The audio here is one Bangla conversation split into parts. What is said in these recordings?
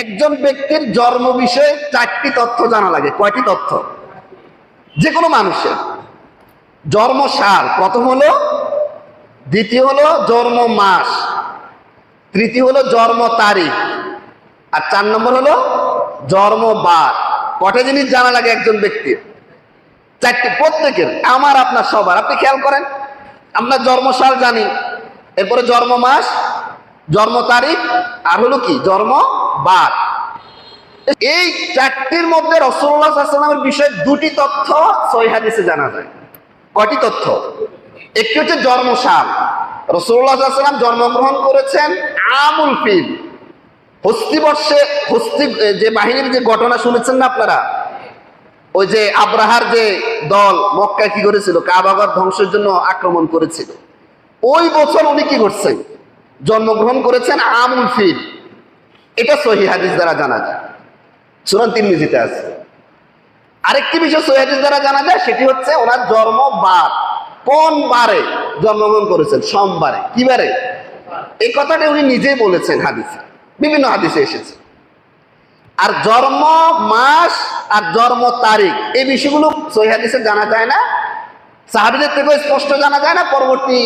একজন ব্যক্তির জন্ম বিষয়ে 4টি তথ্য জানা লাগে। কয়টি তথ্য? যে কোনো মানুষের জন্ম সাল প্রথম হলো, দ্বিতীয় হলো জন্ম মাস, তৃতীয় হলো জন্ম তারিখ, আর 4 নম্বর হলো জন্ম বার। কটা জিনিস জানা লাগে একজন ব্যক্তির? 4টি, প্রত্যেকের, আমার আপনার সবার। আপনি খেয়াল করেন, আমরা জন্ম সাল জানি, এরপরে জন্ম মাস, জন্ম তারিখ, আর হলো কি জন্ম বার। এই 4টির মধ্যে রাসূলুল্লাহ সাল্লাল্লাহু আলাইহি ওয়াসাল্লামের বিষয়ে 2টি তথ্য সহিহ হাদিসে জানা যায়। কয়টি তথ্য? একটি হচ্ছে জন্ম সাল। রাসূলুল্লাহ সাল্লাল্লাহু আলাইহি ওয়াসাল্লাম জন্মগ্রহণ করেছেন আমুল ফিল, হস্তি বর্ষে। হস্তি যে বাহিনীর যে ঘটনা শুনেছেন না আপনারা, ওই যে আব্রাহার যে দল মক্কায় কি করেছিল, কাবাঘর ধ্বংসের জন্য আক্রমণ করেছিল, ওই বছর উনি কি করছেন? জন্মগ্রহণ করেছেন আমুল ফিল। এটা সহিহ হাদিস দ্বারা জানা যায়, সুনান তিরমিজিতে আছে। আরেকটি বিষয় সহিহ হাদিস দ্বারা জানা যায়, সেটি হচ্ছে ওনার জন্ম বার। কোন বারে জন্মগ্রহণ করেছেন? সোমবারে। কি বারে? এই কথাটা উনি নিজেই বলেছেন হাদিসে, বিভিন্ন হাদিসে এসেছে। আর জন্ম মাস আর জন্ম তারিখ, এই বিষয়গুলো সহিহ হাদিসে জানা যায় না, সাহাবীদের থেকেও স্পষ্ট জানা যায় না। পরবর্তী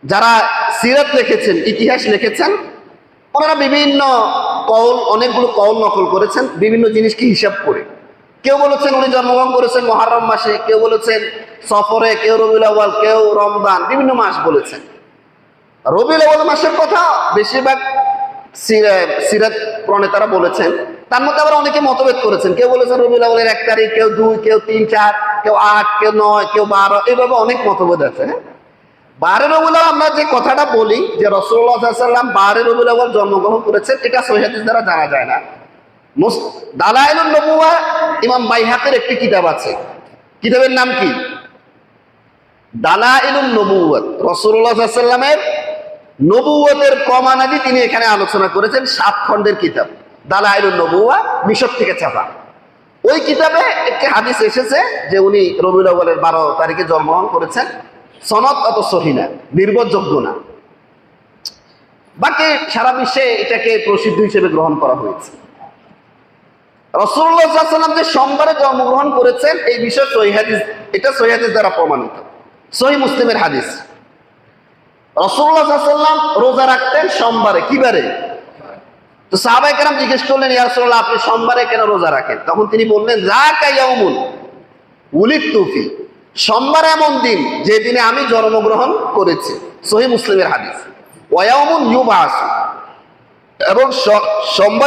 যারা সিরাত লিখেছেন, ইতিহাস লিখেছেন, ওনারা বিভিন্ন কওল, অনেকগুলো কওল নকল করেছেন বিভিন্ন জিনিসকে হিসাব করে। কেউ বলেছেন উনি জন্মগ্রহণ করেছেন মুহররম মাসে, কেউ বলেছেন সফরে, কেউ রবিউল আউয়াল, কেউ রমজান, বিভিন্ন মাস বলেছেন। রবিউল আউয়াল মাসের কথা বেশিরভাগ সিরাত প্রণেতারা বলেছেন। তার মধ্যে আবার অনেকে মতভেদ করেছেন। কেউ বলেছেন রবিউল আউয়ালের 1 তারিখ, কেউ 2, কেউ 3, 4, কেউ 8, কেউ 9, কেউ 12, এভাবে অনেক মতভেদ আছে। 12 রবিউল আউয়াল আমরা যে কথাটা বলি যে রাসূলুল্লাহ সাল্লাল্লাহু আলাইহি ওয়াসাল্লাম 12 রবিউল আউয়াল জন্মগ্রহণ করেছেন, এটা সহিহ হাদিস দ্বারা জানা যায় না। দালাইলুন নবুওয়া, ইমাম বাইহাকির একটি কিতাব আছে, কিতাবের নাম কি? দালাইলুন নবুওয়া। রাসূলুল্লাহ সাল্লাল্লাহু আলাইহি ওয়াসাল্লামের নবুয়তের প্রমাণাদি তিনি এখানে আলোচনা করেছেন। 7 খণ্ডের কিতাব দালাইলুন নবুওয়া, মিশর থেকে ছাপা। ওই কিতাবে একটি হাদিস এসেছে যে উনি রবিউল আউয়ালের 12 তারিখে জন্মগ্রহণ করেছেন। সনদ অত সহিহ না, নির্ভরযোগ্য না। বাকি সারা বিশ্বে এটাকে প্রসিদ্ধ হিসেবে গ্রহণ করা হয়েছে। রাসূলুল্লাহ সাল্লাল্লাহু আলাইহি ওয়াসাল্লাম যে সোমবারে জন্মগ্রহণ করেছেন, এই বিষয়ে সহিহ হাদিস, এটা সহিহ হাদিস দ্বারা প্রমাণিত। সহিহ মুসলিমের হাদিস, রাসূলুল্লাহ সাল্লাল্লাহু আলাইহি ওয়াসাল্লাম রোজা রাখতেন সোমবারে। কি বারে? তো সাহাবায়ে কেরাম জিজ্ঞেস করলেন, ইয়া রাসূলুল্লাহ, আপনি সোমবারে কেন রোজা রাখেন? তখন তিনি বললেন, যাকা ইয়াউমুন উলিদতু ফি, সোমবার এমন দিন যে দিনে আমি জন্মগ্রহণ করেছি। সহিহ মুসলিমের হাদিস। ওয়া ইয়াউমুন ইউবাস, এবং সোমবার